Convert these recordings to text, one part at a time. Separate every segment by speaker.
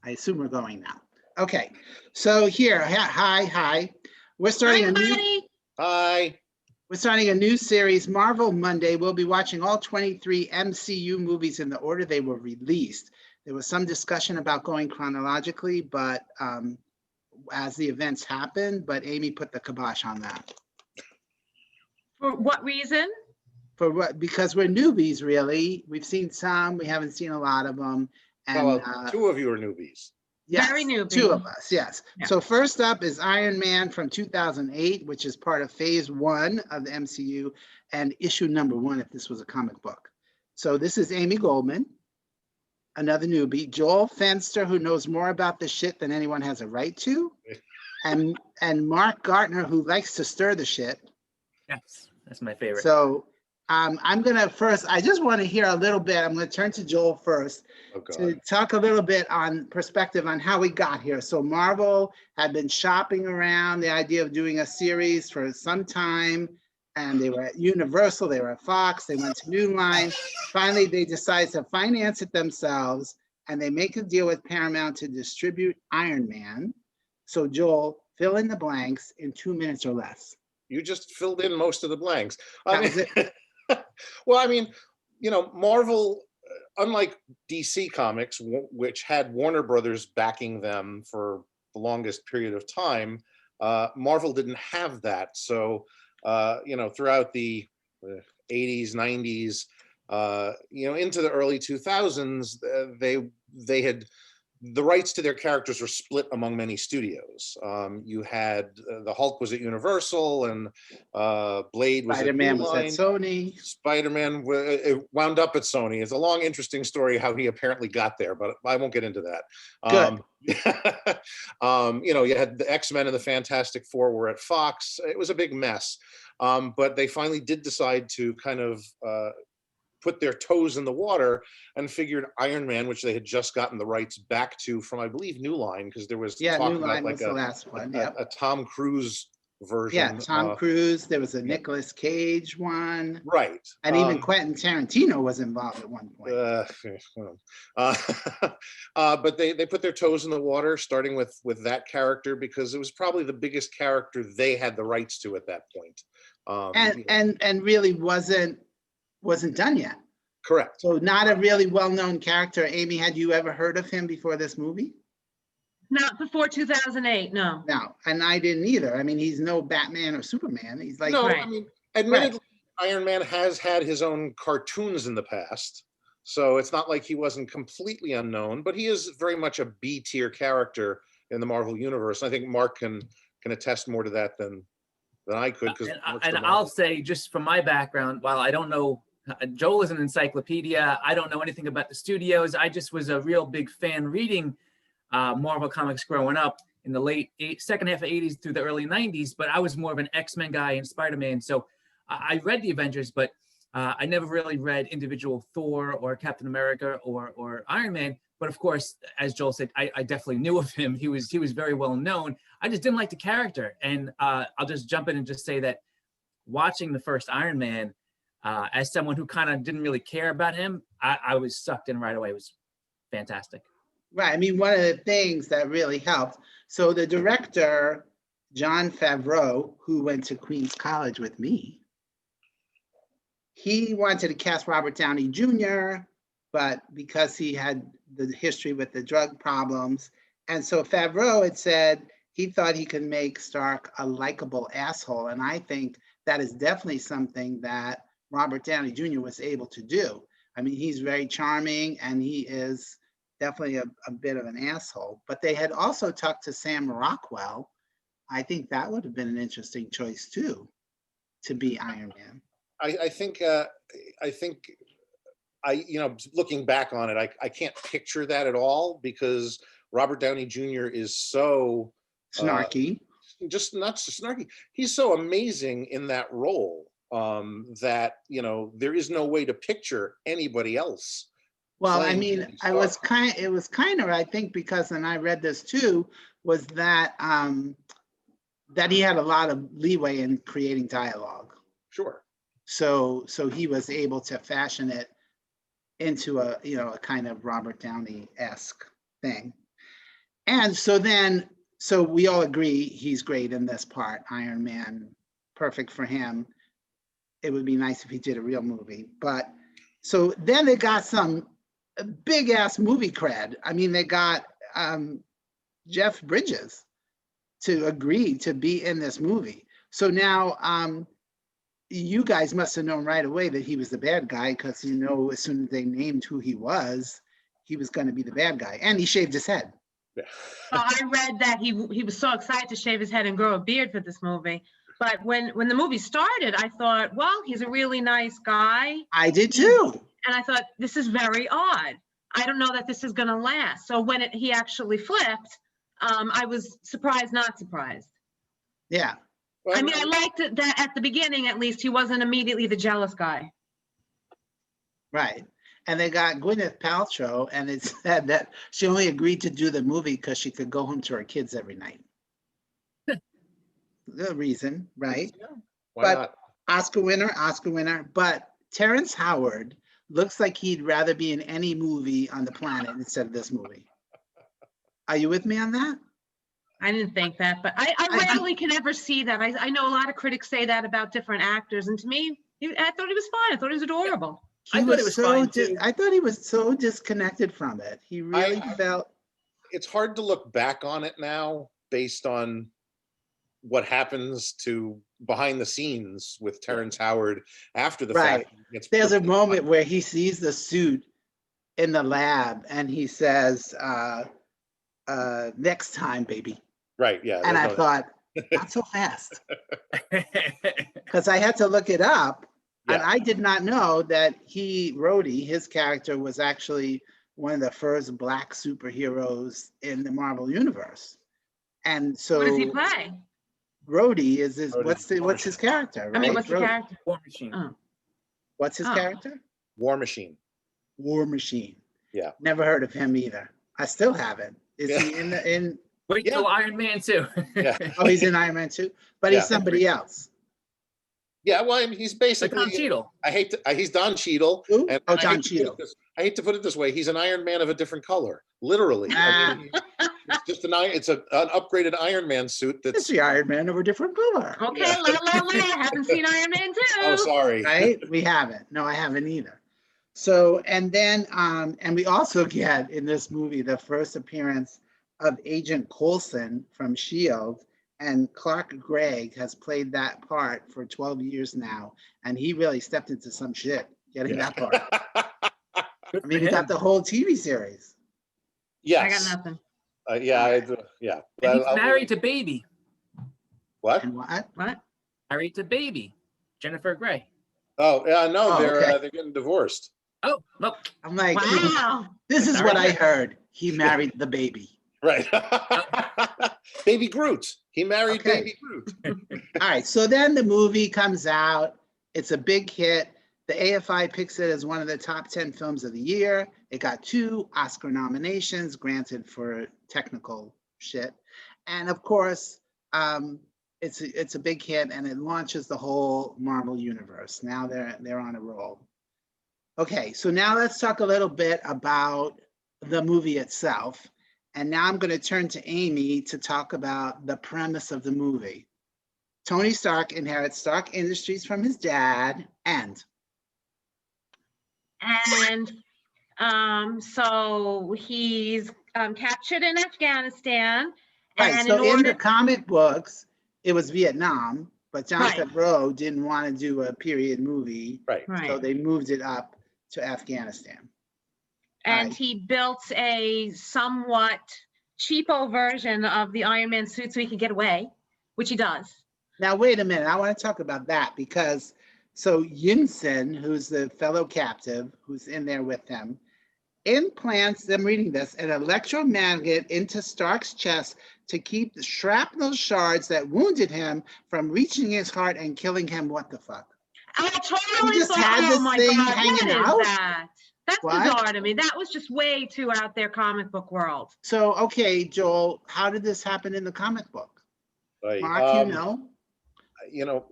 Speaker 1: I assume we're going now. Okay, so here, hi. We're starting
Speaker 2: Hi,
Speaker 1: a new.
Speaker 2: buddy.
Speaker 3: Hi.
Speaker 1: We're starting a new series, Marvel Monday. We'll be watching all 23 MCU movies in the order they were released. There was some discussion about going chronologically, but as the events happened, but Amy put the kibosh on that.
Speaker 2: For what reason?
Speaker 1: For what? Because we're newbies, really. We've seen some, we haven't seen a lot of them. And
Speaker 3: Well, two of you are newbies.
Speaker 1: yes,
Speaker 2: Very newbie.
Speaker 1: two of us, yes.
Speaker 2: Yeah.
Speaker 1: So first up is Iron Man from 2008, which is part of phase 1 of the MCU and issue number 1 if this was a comic book. So this is Amy Goldman, another newbie, Joel Fenster, who knows more about the shit than anyone has a right to, and Mark Gartner, who likes to stir the shit.
Speaker 4: Yes, that's my favorite.
Speaker 1: So I'm gonna first, I just want to hear a little bit. I'm gonna turn to Joel first to talk a little bit on perspective on how we got here. So Marvel had been shopping around the idea of doing a series for some time, and they were at Universal, they were at Fox, they went to New Line. Finally, they decided to finance it themselves, and they make a deal with Paramount to distribute Iron Man. So Joel, fill in the blanks in 2 minutes or less.
Speaker 3: You just filled in most of the blanks.
Speaker 1: That was it.
Speaker 3: Well, I mean, you know, Marvel, unlike DC Comics, which had Warner Brothers backing them for the longest period of time, Marvel didn't have that. So, you know, throughout the 80s, 90s, you know, into the early 2000s, they had the rights to their characters were split among many studios. You had the Hulk was at Universal, and Blade was
Speaker 1: Spider-Man
Speaker 3: at New Line.
Speaker 1: was at Sony.
Speaker 3: Spider-Man wound up at Sony. It's a long, interesting story how he apparently got there, but I won't get into that. You know, you had the X-Men and the Fantastic Four were at Fox. It was a big mess, but they finally did decide to kind of put their toes in the water and figured Iron Man, which they had just gotten the rights back to from, I believe, New Line, because there was talk
Speaker 1: New Line
Speaker 3: about like
Speaker 1: was the last one.
Speaker 3: a Tom Cruise version.
Speaker 1: Yeah, Tom Cruise. There was a Nicolas Cage one.
Speaker 3: Right.
Speaker 1: And even Quentin Tarantino was involved at one point.
Speaker 3: But they put their toes in the water, starting with that character, because it was probably the biggest character they had the rights to at that point.
Speaker 1: And really wasn't done yet.
Speaker 3: Correct.
Speaker 1: So not a really well-known character. Amy, had you ever heard of him before this movie?
Speaker 2: Not before 2008, no.
Speaker 1: No, and I didn't either. I mean, he's no Batman or Superman. He's like,
Speaker 3: no,
Speaker 2: right.
Speaker 3: I mean, admittedly, Iron Man has had his own cartoons in the past, so it's not like he wasn't completely unknown, but he is very much a B-tier character in the Marvel universe. I think Mark can attest more to that than I could.
Speaker 4: And I'll say, just from my background, while I don't know, Joel is an encyclopedia. I don't know anything about the studios. I just was a real big fan reading Marvel comics growing up in the second half of 80s through the early 90s, but I was more of an X-Men guy and Spider-Man. So I read the Avengers, but I never really read individual Thor or Captain America or Iron Man. But of course, as Joel said, I definitely knew of him. He was very well known. I just didn't like the character. And I'll just jump in and just say that watching the first Iron Man, as someone who kind of didn't really care about him, I was sucked in right away. It was fantastic.
Speaker 1: Right. I mean, one of the things that really helped. So the director, Jon Favreau, who went to Queens College with me, he wanted to cast Robert Downey Jr., but because he had the history with the drug problems. And so Favreau had said he thought he could make Stark a likable asshole. And I think that is definitely something that Robert Downey Jr. was able to do. I mean, he's very charming and he is definitely a bit of an asshole. But they had also talked to Sam Rockwell. I think that would have been an interesting choice too, to be Iron Man.
Speaker 3: I think you know, looking back on it, I can't picture that at all, because Robert Downey Jr. is so
Speaker 1: snarky.
Speaker 3: Just not so snarky. He's so amazing in that role that, you know, there is no way to picture anybody else.
Speaker 1: Well, I mean, it was kind of, I think, because, and I read this too, was that that he had a lot of leeway in creating dialogue.
Speaker 3: Sure.
Speaker 1: So he was able to fashion it into a kind of Robert Downey-esque thing. And so we all agree he's great in this part. Iron Man, perfect for him. It would be nice if he did a real movie. But so then they got some big ass movie cred. I mean, they got Jeff Bridges to agree to be in this movie. So now you guys must have known right away that he was the bad guy, because as soon as they named who he was going to be the bad guy, and he shaved his head.
Speaker 2: Well, I read that he was so excited to shave his head and grow a beard for this movie. But when the movie started, I thought, well, he's a really nice guy.
Speaker 1: I did too.
Speaker 2: And I thought, this is very odd. I don't know that this is going to last. So when he actually flipped, I was surprised, not surprised.
Speaker 1: Yeah.
Speaker 3: Well,
Speaker 2: I mean, I liked it that at the beginning, at least, he wasn't immediately the jealous guy.
Speaker 1: Right. And they got Gwyneth Paltrow, and it said that she only agreed to do the movie because she could go home to her kids every night. The reason, right?
Speaker 3: yeah, why
Speaker 1: But
Speaker 3: not?
Speaker 1: Oscar winner. But Terrence Howard looks like he'd rather be in any movie on the planet instead of this movie. Are you with me on that?
Speaker 2: I didn't think that, but I rarely can ever see that. I know a lot of critics say that about different actors, and to me, I thought he was fine. I thought he was adorable.
Speaker 1: I thought he was so disconnected from it. He really felt.
Speaker 3: It's hard to look back on it now based on what happens to behind the scenes with Terrence Howard after the
Speaker 1: Right.
Speaker 3: fact.
Speaker 1: There's a moment where he sees the suit in the lab and he says, next time, baby.
Speaker 3: Right, yeah.
Speaker 1: And I thought, not so fast. Because I had to look it up. And
Speaker 3: Yeah.
Speaker 1: I did not know that Rhodey, his character, was actually one of the first Black superheroes in the Marvel universe. And so
Speaker 2: What does he play?
Speaker 1: Rhodey is his,
Speaker 3: Rhodey.
Speaker 1: what's his character, right?
Speaker 2: I mean, what's the
Speaker 1: Rhodey.
Speaker 2: character?
Speaker 4: War Machine.
Speaker 2: Oh.
Speaker 1: What's his
Speaker 2: Oh.
Speaker 1: character?
Speaker 3: War Machine.
Speaker 1: War Machine.
Speaker 3: Yeah.
Speaker 1: Never heard of him either. I still haven't. Is
Speaker 3: Yeah.
Speaker 1: he in
Speaker 4: Wait till Iron Man 2.
Speaker 3: Yeah.
Speaker 1: oh, he's in Iron Man 2? But he's
Speaker 3: Yeah.
Speaker 1: somebody else.
Speaker 3: Yeah, well, I mean, he's
Speaker 4: Like
Speaker 3: basically.
Speaker 4: Don Cheadle.
Speaker 3: He's Don Cheadle.
Speaker 1: Who?
Speaker 3: And
Speaker 1: Oh,
Speaker 3: I
Speaker 1: Don
Speaker 3: hate to put it
Speaker 1: Cheadle.
Speaker 3: I hate to put it this way. He's an Iron Man of a different color, literally. I mean, it's just it's an upgraded Iron Man suit.
Speaker 1: It's
Speaker 3: That's
Speaker 1: the Iron Man of a different color.
Speaker 2: Okay,
Speaker 3: Yeah.
Speaker 2: I haven't seen Iron Man 2.
Speaker 3: oh, sorry.
Speaker 1: Right? We haven't. No, I haven't either. So, and then, and we also get in this movie the first appearance of Agent Coulson from S.H.I.E.L.D. And Clark Gregg has played that part for 12 years now. And he really stepped into some shit getting that part.
Speaker 4: Good
Speaker 1: I mean,
Speaker 4: for
Speaker 1: he got
Speaker 4: him.
Speaker 1: the whole TV series.
Speaker 3: Yes.
Speaker 2: I got nothing.
Speaker 3: Yeah.
Speaker 4: And he's
Speaker 3: I'll-
Speaker 4: married to Baby.
Speaker 3: What?
Speaker 1: And what?
Speaker 2: What?
Speaker 4: Married to Baby. Jennifer Grey.
Speaker 3: Oh, yeah, no,
Speaker 1: Oh,
Speaker 3: they're
Speaker 1: okay.
Speaker 3: they're getting divorced.
Speaker 4: Oh, look.
Speaker 1: I'm like,
Speaker 2: Wow.
Speaker 1: this is
Speaker 4: Sorry.
Speaker 1: what I heard. He married the baby.
Speaker 3: Right. Baby Groot. He married
Speaker 1: Okay.
Speaker 3: Baby Groot.
Speaker 1: All right, so then the movie comes out. It's a big hit. The AFI picks it as one of the top 10 films of the year. It got 2 Oscar nominations, granted for technical shit. And of course, it's a big hit and it launches the whole Marvel universe. Now they're on a roll. Okay, so now let's talk a little bit about the movie itself. And now I'm going to turn to Amy to talk about the premise of the movie. Tony Stark inherits Stark Industries from his dad, and
Speaker 2: So he's captured in Afghanistan.
Speaker 1: right.
Speaker 2: And
Speaker 1: So in
Speaker 2: order,
Speaker 1: the comic books, it was Vietnam, but Jon
Speaker 2: Right.
Speaker 1: Favreau didn't want to do a period movie,
Speaker 3: Right.
Speaker 1: so
Speaker 2: right.
Speaker 1: they moved it up to Afghanistan.
Speaker 2: And
Speaker 1: right.
Speaker 2: he built a somewhat cheapo version of the Iron Man suit so he could get away, which he does.
Speaker 1: Now, wait a minute. I want to talk about that because so Yinsen, who's the fellow captive who's in there with him, implants, I'm reading this, an electromagnet into Stark's chest to keep the shrapnel shards that wounded him from reaching his heart and killing him. What the fuck?
Speaker 2: I totally
Speaker 1: just
Speaker 2: thought,
Speaker 1: had
Speaker 2: oh
Speaker 1: this
Speaker 2: my
Speaker 1: thing
Speaker 2: God,
Speaker 1: hanging
Speaker 2: what is
Speaker 1: out?
Speaker 2: that? That's
Speaker 1: What?
Speaker 2: bizarre to me. That was just way too out there comic book world.
Speaker 1: So, okay, Joel, how did this happen in the comic book?
Speaker 3: Right.
Speaker 1: Mark, you know?
Speaker 3: you know,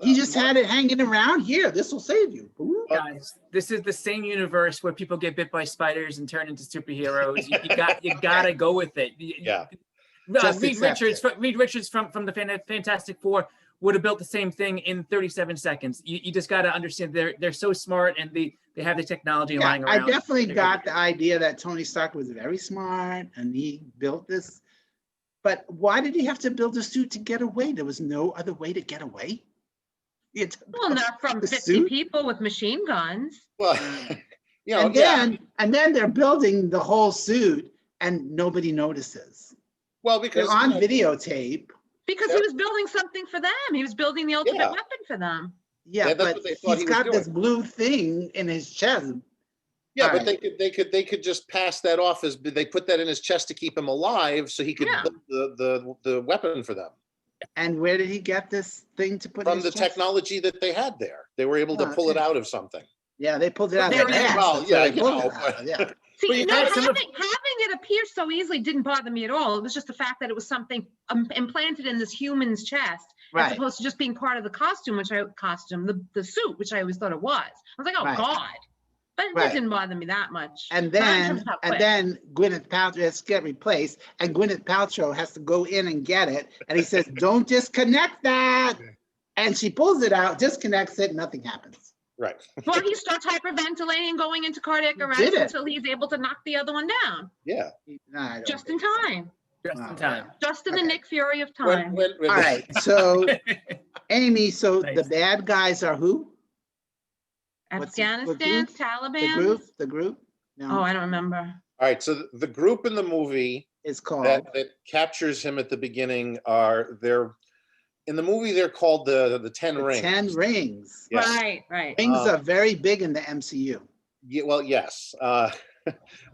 Speaker 1: He just had it hanging around here. This will save you. Ooh.
Speaker 4: Guys, this is the same universe where people get bit by spiders and turn into superheroes. You gotta go with it.
Speaker 3: Yeah.
Speaker 1: Just accept
Speaker 4: Reed Richards from the Fantastic Four would have built the same thing in 37 seconds. You just got to understand they're so smart and they have the technology lying
Speaker 1: I
Speaker 4: around.
Speaker 1: definitely got the idea that Tony Stark was very smart and he built this. But why did he have to build a suit to get away? There was no other way to get away.
Speaker 2: Well, not from
Speaker 1: the
Speaker 2: 50
Speaker 1: suit?
Speaker 2: people with machine guns.
Speaker 3: Well, you know,
Speaker 1: And then they're building the whole suit and nobody notices.
Speaker 3: well, because
Speaker 1: They're on videotape.
Speaker 2: Because he was building something for them. He was building the ultimate weapon for them.
Speaker 1: Yeah,
Speaker 3: Yeah, that's
Speaker 1: but
Speaker 3: what they thought
Speaker 1: he's
Speaker 3: he was
Speaker 1: got this
Speaker 3: doing.
Speaker 1: blue thing in his chest.
Speaker 3: yeah,
Speaker 1: All
Speaker 3: but
Speaker 1: right.
Speaker 3: they could just pass that off as they put that in his chest to keep him alive, so he could
Speaker 2: Yeah.
Speaker 3: build the weapon for them
Speaker 1: And where did he get this thing to put in
Speaker 3: from
Speaker 1: his
Speaker 3: the
Speaker 1: chest?
Speaker 3: technology that they had there. They were able to
Speaker 1: Oh,
Speaker 3: pull it
Speaker 1: okay.
Speaker 3: out of something.
Speaker 1: Yeah, they pulled it out of
Speaker 2: There
Speaker 1: their
Speaker 2: is-
Speaker 1: ass.
Speaker 3: well,
Speaker 1: That's where
Speaker 3: yeah,
Speaker 1: they
Speaker 3: you
Speaker 1: pulled
Speaker 3: know,
Speaker 1: it out of, yeah.
Speaker 2: See,
Speaker 3: Well, you
Speaker 2: no,
Speaker 3: had
Speaker 2: having,
Speaker 3: some of-
Speaker 2: having it appear so easily didn't bother me at all. It was just the fact that it was something implanted in this human's chest, as
Speaker 1: Right.
Speaker 2: opposed to just being part of the costume, the suit, which I always thought it was. I was like, oh
Speaker 1: Right.
Speaker 2: God. But
Speaker 1: Right.
Speaker 2: it didn't bother me that much.
Speaker 1: And
Speaker 2: Not in terms of how quick.
Speaker 1: then Gwyneth Paltrow has to get replaced, and Gwyneth Paltrow has to go in and get it, and he says, "Don't disconnect that," and she pulls it out, disconnects it, nothing happens.
Speaker 3: Right.
Speaker 2: Well, he starts hyperventilating and going into cardiac arrest
Speaker 1: did it.
Speaker 2: until he's able to knock the other one down.
Speaker 3: Yeah.
Speaker 1: No, I don't
Speaker 2: Just in
Speaker 1: think so.
Speaker 2: time.
Speaker 4: Just
Speaker 1: Wow.
Speaker 4: in time.
Speaker 2: Just in the
Speaker 1: Okay.
Speaker 2: Nick Fury of
Speaker 3: When,
Speaker 2: time.
Speaker 3: when
Speaker 1: All right, so Amy, so
Speaker 4: Nice.
Speaker 1: the bad guys are who? what's the
Speaker 2: Afghanistan,
Speaker 1: group?
Speaker 2: Taliban.
Speaker 1: The group?
Speaker 2: Oh,
Speaker 1: No,
Speaker 2: I don't remember.
Speaker 3: All right. So the group in the movie
Speaker 1: it's called.
Speaker 3: that captures him at the beginning they're in the movie they're called the 10
Speaker 1: The
Speaker 3: Rings.
Speaker 1: 10 Rings.
Speaker 3: Yes.
Speaker 2: Right.
Speaker 1: Rings are very big in the MCU.
Speaker 3: Yeah, well, yes.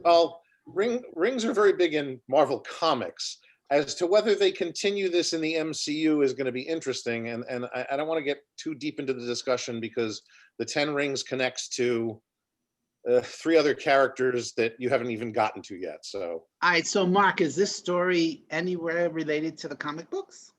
Speaker 3: Well, rings are very big in Marvel Comics. As to whether they continue this in the MCU is going to be interesting, and I don't want to get too deep into the discussion because the 10 Rings connects to 3 other characters that you haven't even gotten to yet. So,
Speaker 1: All right, so Mark, is this story anywhere related to the comic books?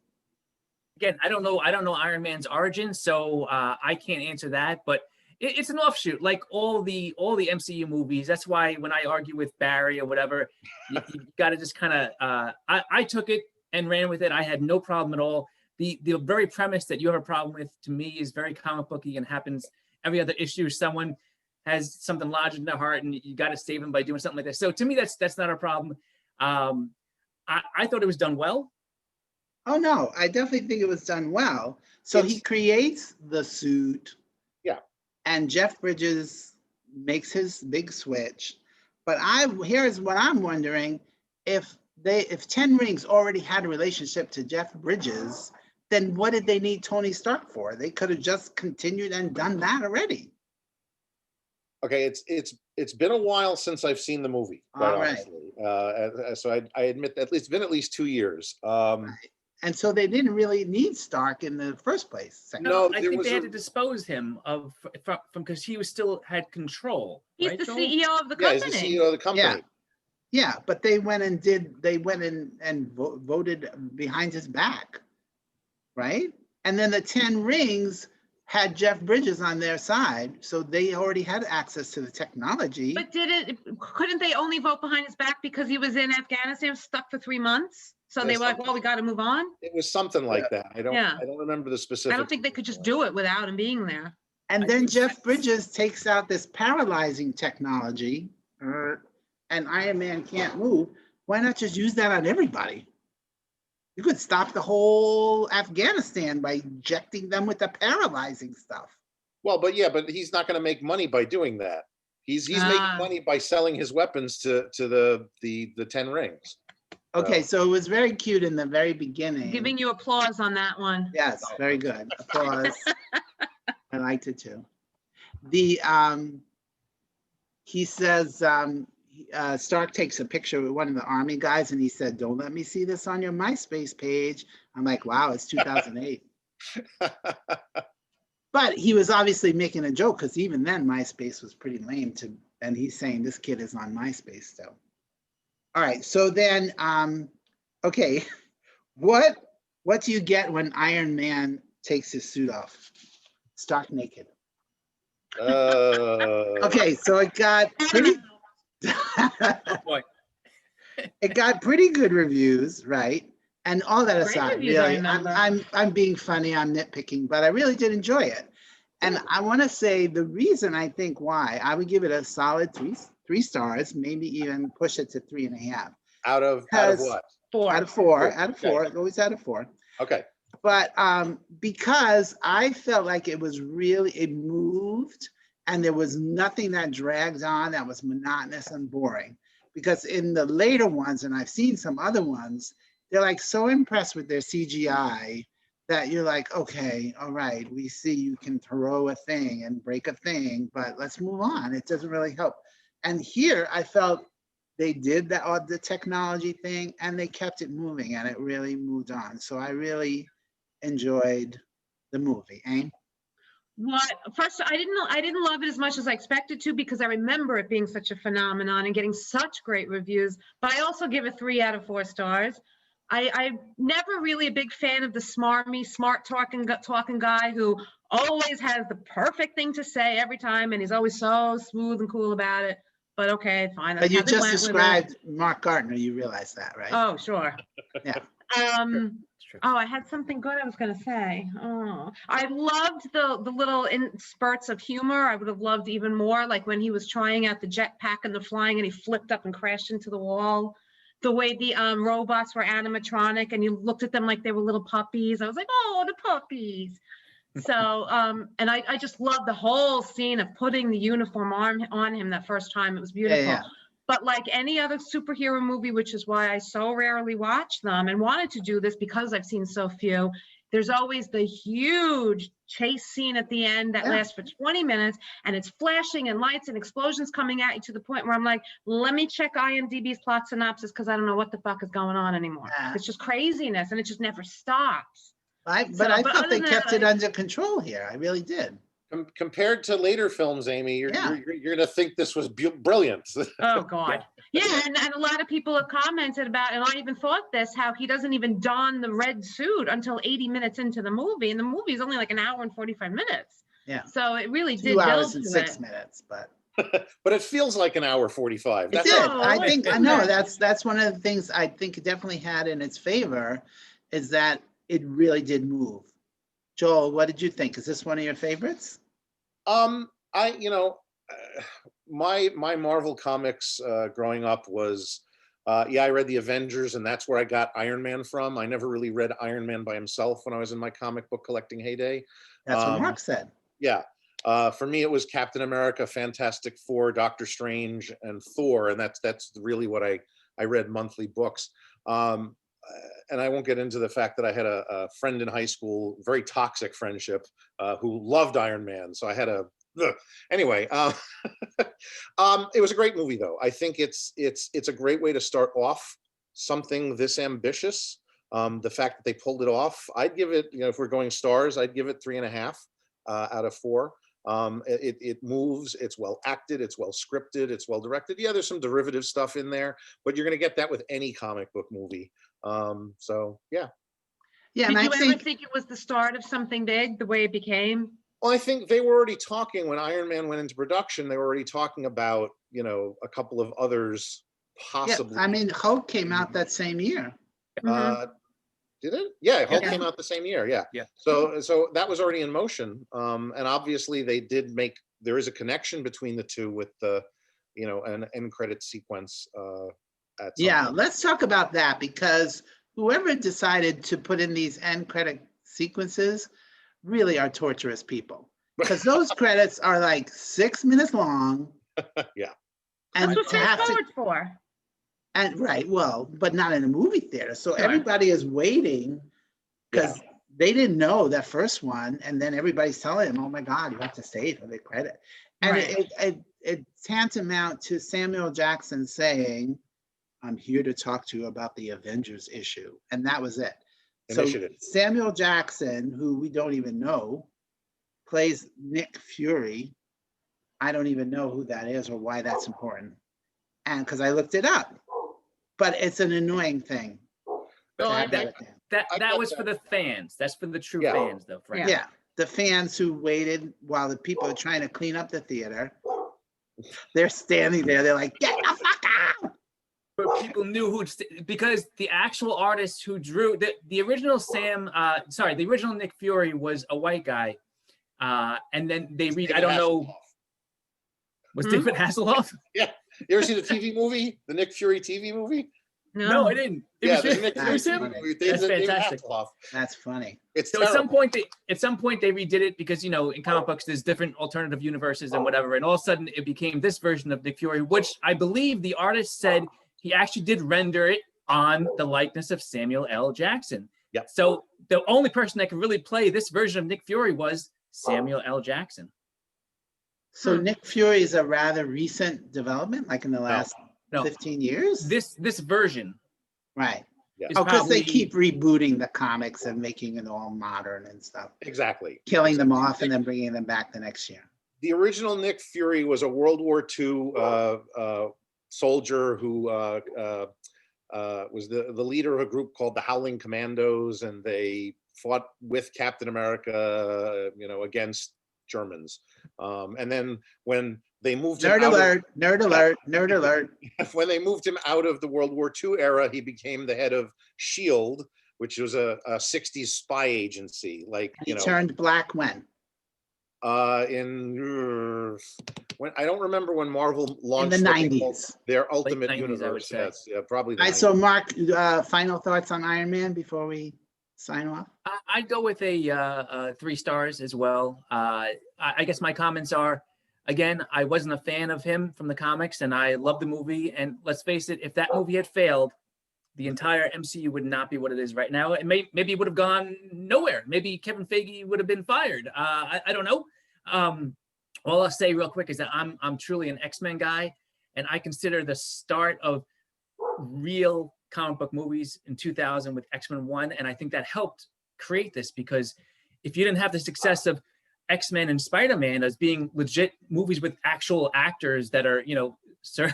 Speaker 4: Again, I don't know Iron Man's origin, so I can't answer that. But it's an offshoot, like all the MCU movies. That's why when I argue with Barry or whatever, you got to just kind of. I took it and ran with it. I had no problem at all. The very premise that you have a problem with, to me, is very comic booky and happens every other issue. Someone has something lodged in their heart, and you got to save them by doing something like that. So to me, that's not a problem. I thought it was done well.
Speaker 1: Oh, no, I definitely think it was done well. So he creates the suit.
Speaker 3: Yeah.
Speaker 1: And Jeff Bridges makes his big switch. But here's what I'm wondering. If 10 Rings already had a relationship to Jeff Bridges, then what did they need Tony Stark for? They could have just continued and done that already.
Speaker 3: okay, it's been a while since I've seen the movie, quite
Speaker 1: All right.
Speaker 3: honestly. So I admit that it's been at least 2 years.
Speaker 1: And so they didn't really need Stark in the first place.
Speaker 3: No,
Speaker 4: I
Speaker 3: there
Speaker 4: think
Speaker 3: was
Speaker 4: they had
Speaker 3: a-
Speaker 4: to dispose him from because he was still had control.
Speaker 2: He's
Speaker 4: right,
Speaker 2: the
Speaker 4: Joel?
Speaker 2: CEO of the
Speaker 3: Yeah,
Speaker 2: company.
Speaker 3: he's the CEO of the company.
Speaker 1: Yeah, but they went and voted behind his back, right? And then the 10 Rings had Jeff Bridges on their side, so they already had access to the technology.
Speaker 2: But couldn't they only vote behind his back because he was in Afghanistan, stuck for 3 months? So they
Speaker 3: Yes,
Speaker 2: were like, well, we got to move on.
Speaker 3: It was something like that. I don't remember the specific.
Speaker 2: I don't think they could just do it without him being there.
Speaker 1: And
Speaker 4: I
Speaker 1: then
Speaker 4: think
Speaker 1: Jeff
Speaker 4: that's-
Speaker 1: Bridges takes out this paralyzing technology, and Iron Man can't move. Why not just use that on everybody? You could stop the whole Afghanistan by injecting them with the paralyzing stuff.
Speaker 3: Well, but he's not going to make money by doing that. He's making money by selling his weapons to the 10 Rings.
Speaker 1: Okay, so it was very cute in the very beginning.
Speaker 2: Giving you applause on that one.
Speaker 1: Yes, very good. Applause. I liked it too. He says, Stark takes a picture with one of the army guys and he said, "Don't let me see this on your MySpace page." I'm like, wow, it's 2008. But he was obviously making a joke because even then MySpace was pretty lame and he's saying this kid is on MySpace still. All right, so then, okay, what do you get when Iron Man takes his suit off, stark naked.
Speaker 3: Okay.
Speaker 1: Okay, so it got pretty.
Speaker 4: Boy.
Speaker 1: It got pretty good reviews, right? And all that
Speaker 2: Great
Speaker 1: aside,
Speaker 2: reviews, I
Speaker 1: really,
Speaker 2: remember.
Speaker 1: I'm being funny, I'm nitpicking, but I really did enjoy it. And I want to say the reason I think why I would give it a solid three stars, maybe even push it to 3.5.
Speaker 3: Out of
Speaker 1: Because-
Speaker 3: what?
Speaker 2: 4.
Speaker 1: Out of four,
Speaker 3: Okay.
Speaker 1: always out of 4.
Speaker 3: Okay.
Speaker 1: But because I felt like it moved and there was nothing that dragged on that was monotonous and boring. Because in the later ones, and I've seen some other ones, they're like so impressed with their CGI that you're like, okay, all right, we see you can throw a thing and break a thing, but let's move on. It doesn't really help. And here I felt they did the technology thing and they kept it moving and it really moved on. So I really enjoyed the movie. Aim?
Speaker 2: What first I didn't love it as much as I expected to because I remember it being such a phenomenon and getting such great reviews, but I also give it 3 out of 4 stars. I'm never really a big fan of the smart talking guy who always has the perfect thing to say every time and he's always so smooth and cool about it. But okay, fine.
Speaker 1: But you
Speaker 2: how they
Speaker 1: just
Speaker 2: went with it.
Speaker 1: described Mark Gardner, you realize that, right?
Speaker 2: Oh, sure.
Speaker 1: Yeah.
Speaker 4: It's true.
Speaker 2: Oh, I had something good I was going to say. Oh, I loved the little spurts of humor. I would have loved even more, like when he was trying out the jetpack and the flying and he flipped up and crashed into the wall. The way the robots were animatronic and you looked at them like they were little puppies. I was like, oh, the puppies. So, and I just loved the whole scene of putting the uniform on him that first time. It was beautiful.
Speaker 1: Yeah.
Speaker 2: But like any other superhero movie, which is why I so rarely watch them and wanted to do this because I've seen so few, there's always the huge chase scene at the end that
Speaker 1: Yeah.
Speaker 2: lasts for 20 minutes and it's flashing and lights and explosions coming at you to the point where I'm like, let me check IMDb's plot synopsis because I don't know what the fuck is going on anymore.
Speaker 1: Yeah.
Speaker 2: It's just craziness and it just never stops.
Speaker 1: But
Speaker 2: So,
Speaker 1: I
Speaker 2: but
Speaker 1: thought
Speaker 2: other
Speaker 1: they
Speaker 2: than
Speaker 1: kept
Speaker 2: that,
Speaker 1: it under control here. I really did.
Speaker 3: Compared to later films, Amy, you're
Speaker 1: Yeah.
Speaker 3: you're gonna think this was brilliant.
Speaker 2: Oh God. Yeah, and a lot of people have commented about, and I even thought this, how he doesn't even don the red suit until 80 minutes into the movie, and the movie is only like an hour and 45 minutes.
Speaker 1: Yeah.
Speaker 2: So it really
Speaker 1: 2
Speaker 2: did build
Speaker 1: hours and
Speaker 2: to
Speaker 1: 6
Speaker 2: it.
Speaker 1: minutes, but
Speaker 3: But it feels like an hour 45.
Speaker 1: it
Speaker 3: That's
Speaker 1: did.
Speaker 2: No,
Speaker 1: I
Speaker 2: it
Speaker 1: think I
Speaker 2: didn't.
Speaker 1: know that's one of the things I think it definitely had in its favor is that it really did move. Joel, what did you think? Is this one of your favorites?
Speaker 3: My Marvel comics growing up was I read the Avengers and that's where I got Iron Man from. I never really read Iron Man by himself when I was in my comic book collecting heyday.
Speaker 1: That's what Mark said.
Speaker 3: Yeah. For me, it was Captain America, Fantastic Four, Doctor Strange, and Thor, and that's really what I read monthly books. And I won't get into the fact that I had a friend in high school, very toxic friendship, who loved Iron Man. So I had anyway. It was a great movie, though. I think it's a great way to start off something this ambitious. The fact that they pulled it off, I'd give it, if we're going stars, I'd give it 3.5 out of 4. It moves, it's well acted, it's well scripted, it's well directed. Yeah, there's some derivative stuff in there, but you're going to get that with any comic book movie. So yeah.
Speaker 1: Yeah,
Speaker 2: Did
Speaker 1: and
Speaker 2: you
Speaker 1: I
Speaker 2: ever
Speaker 1: think
Speaker 2: think it was the start of something big, the way it became?
Speaker 3: Well, I think they were already talking when Iron Man went into production. They were already talking about, a couple of others possibly.
Speaker 1: I mean, Hulk came out that same year.
Speaker 3: Did it? Yeah, Hulk
Speaker 2: Yeah.
Speaker 3: came out the same year. Yeah.
Speaker 4: Yeah.
Speaker 3: So that was already in motion. And obviously they did there is a connection between the two with the, an end credit sequence. At some
Speaker 1: Yeah,
Speaker 3: point.
Speaker 1: let's talk about that because whoever decided to put in these end credit sequences really are torturous people because those credits are like 6 minutes long.
Speaker 3: Yeah.
Speaker 1: And
Speaker 2: That's what
Speaker 1: to have
Speaker 2: fast
Speaker 1: to,
Speaker 2: forward for.
Speaker 1: and right, well, but not in a movie theater. So
Speaker 2: Sure.
Speaker 1: everybody is waiting because they didn't know that first one, and then everybody's telling them, "Oh my God, you have to stay for the credit." And
Speaker 2: Right.
Speaker 1: it's tantamount to Samuel Jackson saying, "I'm here to talk to you about the Avengers issue," and that was it.
Speaker 3: Initiative.
Speaker 1: So Samuel Jackson, who we don't even know, plays Nick Fury. I don't even know who that is or why that's important, and because I looked it up, but it's an annoying thing.
Speaker 4: Well,
Speaker 1: to have that
Speaker 4: that,
Speaker 1: at the end.
Speaker 3: I
Speaker 4: that
Speaker 3: get
Speaker 4: was for
Speaker 3: that.
Speaker 4: the fans. That's for the true
Speaker 3: Yeah.
Speaker 4: fans, though, Frank.
Speaker 1: Yeah, the fans who waited while the people are trying to clean up the theater. They're standing there. They're like, get the fuck out.
Speaker 4: But people knew because the actual artist who drew the original the original Nick Fury was a white guy, and then they read. I
Speaker 3: David
Speaker 4: don't know.
Speaker 3: Hasselhoff.
Speaker 4: Was David Hasselhoff?
Speaker 3: Yeah. You ever see the TV movie, the Nick Fury TV movie?
Speaker 4: No, I didn't.
Speaker 3: Yeah,
Speaker 4: was
Speaker 3: the
Speaker 4: him.
Speaker 3: Nick
Speaker 4: It
Speaker 3: Fury
Speaker 4: was
Speaker 3: TV
Speaker 4: him.
Speaker 3: movie.
Speaker 4: That's
Speaker 3: David
Speaker 4: fantastic.
Speaker 3: Hasselhoff.
Speaker 1: That's funny.
Speaker 3: It's
Speaker 4: So
Speaker 3: terrible.
Speaker 4: at some point they redid it because in comic books there's different alternative universes and whatever, and all of a sudden it became this version of Nick Fury, which I believe the artist said he actually did render it on the likeness of Samuel L. Jackson.
Speaker 3: Yep.
Speaker 4: So the only person that could really play this version of Nick Fury was Samuel L. Jackson.
Speaker 1: So Nick Fury is a rather recent development, like in the last
Speaker 4: No.
Speaker 1: 15 years?
Speaker 4: This version
Speaker 1: Right.
Speaker 3: Yeah.
Speaker 4: is
Speaker 1: Oh, because they
Speaker 4: probably-
Speaker 1: keep rebooting the comics and making it all modern and stuff.
Speaker 3: Exactly.
Speaker 1: Killing them off and then bringing them back the next year.
Speaker 3: The original Nick Fury was a World War II soldier who was the leader of a group called the Howling Commandos, and they fought with Captain America, against Germans. And then when they moved him
Speaker 1: Nerd
Speaker 3: out
Speaker 1: alert, nerd alert, nerd alert.
Speaker 3: when they moved him out of the World War II era, he became the head of SHIELD, which was a 60s spy agency. Like,
Speaker 1: He turned black when?
Speaker 3: When I don't remember when Marvel launched
Speaker 1: In the
Speaker 3: what they called
Speaker 1: 90s.
Speaker 3: their Ultimate
Speaker 4: 90s, I would
Speaker 3: Universe.
Speaker 4: say.
Speaker 3: Yes, yeah, probably.
Speaker 1: All right, so Mark, final thoughts on Iron Man before we sign off?
Speaker 4: I'd go with a 3 stars as well. I guess my comments are, again, I wasn't a fan of him from the comics, and I love the movie. And let's face it, if that movie had failed, the entire MCU would not be what it is right now. It maybe it would have gone nowhere. Maybe Kevin Feige would have been fired. I don't know. All I'll say real quick is that I'm truly an X-Men guy, and I consider the start of real comic book movies in 2000 with X-Men 1, and I think that helped create this, because if you didn't have the success of X-Men and Spider-Man as being legit movies with actual actors that are, Sir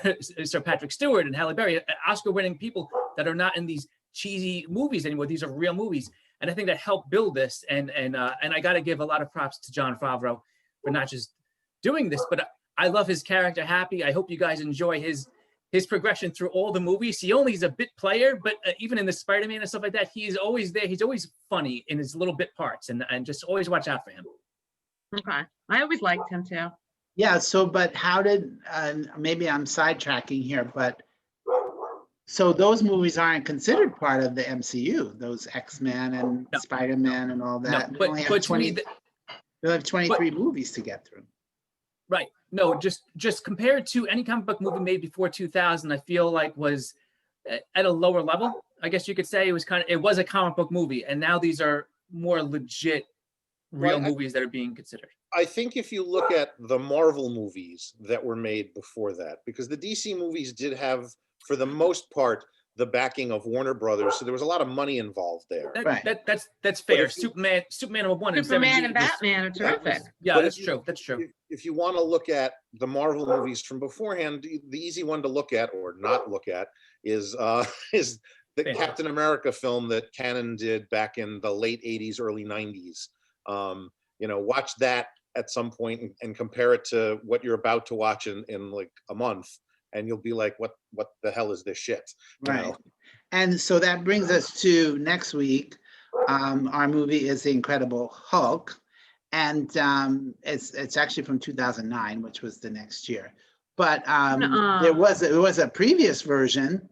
Speaker 4: Patrick Stewart and Halle Berry, Oscar-winning people that are not in these cheesy movies anymore. These are real movies, and I think that helped build this. And I got to give a lot of props to Jon Favreau for not just doing this, but I love his character, Happy. I hope you guys enjoy his progression through all the movies. He only is a bit player, but even in the Spider-Man and stuff like that, he's always there. He's always funny in his little bit parts, and just always watch out for him.
Speaker 2: Okay. I always liked him too.
Speaker 1: Yeah, so, but how did, maybe I'm sidetracking here, but so those movies aren't considered part of the MCU, those X-Men and
Speaker 4: No.
Speaker 1: Spider-Man and all that.
Speaker 4: No,
Speaker 1: They only have
Speaker 4: but to me,
Speaker 1: They'll have 23 movies to get through.
Speaker 4: right. No, just compared to any comic book movie made before 2000, I feel like was at a lower level. I guess you could say it was a comic book movie, and now these are more legit real movies that are being considered.
Speaker 3: I think if you look at the Marvel movies that were made before that, because the DC movies did have, for the most part, the backing of Warner Brothers, so there was a lot of money involved there.
Speaker 1: Right.
Speaker 4: That's fair.
Speaker 3: if you-
Speaker 4: Superman number 1 and
Speaker 2: Superman
Speaker 4: 17
Speaker 2: and
Speaker 4: was-
Speaker 2: Batman are terrific.
Speaker 4: Yeah,
Speaker 3: But
Speaker 4: that's
Speaker 3: if you-
Speaker 4: true. That's true.
Speaker 3: If you want to look at the Marvel movies from beforehand, the easy one to look at or not look at is the
Speaker 4: Fantastic.
Speaker 3: Captain America film that Cannon did back in the late 80s, early 90s. Watch that at some point and compare it to what you're about to watch in like a month, and you'll be like, what the hell is this shit? You
Speaker 1: Right.
Speaker 3: know?
Speaker 1: And so that brings us to next week. Our movie is The Incredible Hulk. And it's actually from 2009, which was the next year. But there was a previous version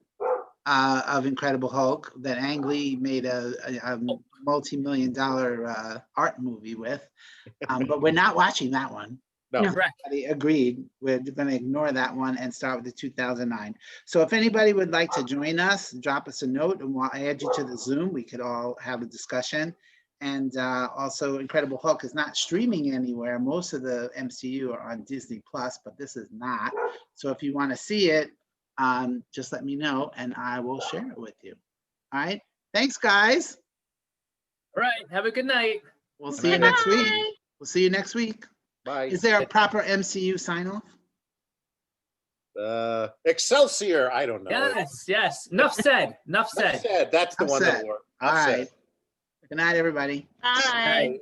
Speaker 1: of Incredible Hulk that Ang Lee made a multi-million-dollar art movie with. But we're not watching that one.
Speaker 3: No.
Speaker 2: No.
Speaker 4: Correct.
Speaker 1: Everybody agreed. We're going to ignore that one and start with the 2009. So if anybody would like to join us, drop us a note and we'll add you to the Zoom. We could all have a discussion. And also Incredible Hulk is not streaming anywhere. Most of the MCU are on Disney Plus, but this is not. So if you want to see it, just let me know and I will share it with you. All right. Thanks, guys.
Speaker 4: All right. Have a good night.
Speaker 1: We'll see you next week. We'll see you next week.
Speaker 3: Bye.
Speaker 1: Is there a proper MCU sign off?
Speaker 3: Excelsior, I don't know.
Speaker 4: Yes. Enough said.
Speaker 3: That's the
Speaker 1: Enough
Speaker 3: one
Speaker 1: said.
Speaker 3: that'll work.
Speaker 1: All
Speaker 3: Enough said.
Speaker 1: right. Good night, everybody.
Speaker 2: Bye.
Speaker 4: Right.